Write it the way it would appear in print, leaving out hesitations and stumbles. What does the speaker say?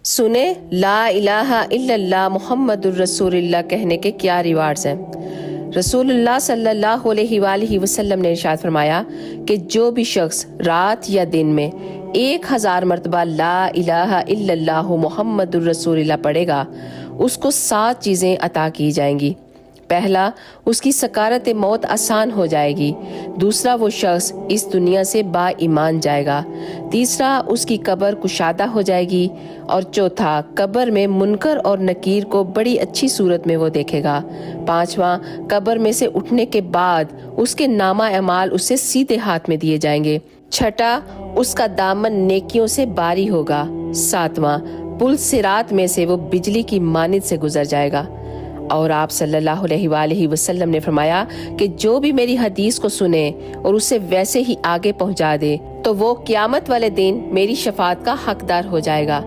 سنیں لا الہ الا اللہ محمد الرسول اللہ کہنے کے کیا ریوارڈز ہیں۔ رسول اللہ صلی اللہ علیہ وآلہ وسلم نے ارشاد فرمایا کہ جو بھی شخص رات یا دن میں 1000 مرتبہ لا الہ الا اللہ محمد الرسول اللہ پڑھے گا، اس کو 7 چیزیں عطا کی جائیں گی۔ پہلا، اس کی سکارت موت آسان ہو جائے گی۔ دوسرا، وہ شخص اس دنیا سے با ایمان جائے گا۔ تیسرا، اس کی قبر کشادہ ہو جائے گی۔ اور چوتھا، قبر میں منکر اور نکیر کو بڑی اچھی صورت میں وہ دیکھے گا۔ پانچواں، قبر میں سے اٹھنے کے بعد اس کے نامہ اعمال اسے سیدھے ہاتھ میں دیے جائیں گے۔ چھٹا، اس کا دامن نیکیوں سے باری ہوگا۔ ساتواں، پل صراط میں سے وہ بجلی کی مانند سے گزر جائے گا۔ اور آپ صلی اللہ علیہ وآلہ وسلم نے فرمایا کہ جو بھی میری حدیث کو سنے اور اسے ویسے ہی آگے پہنچا دے تو وہ قیامت والے دن میری شفاعت کا حقدار ہو جائے گا۔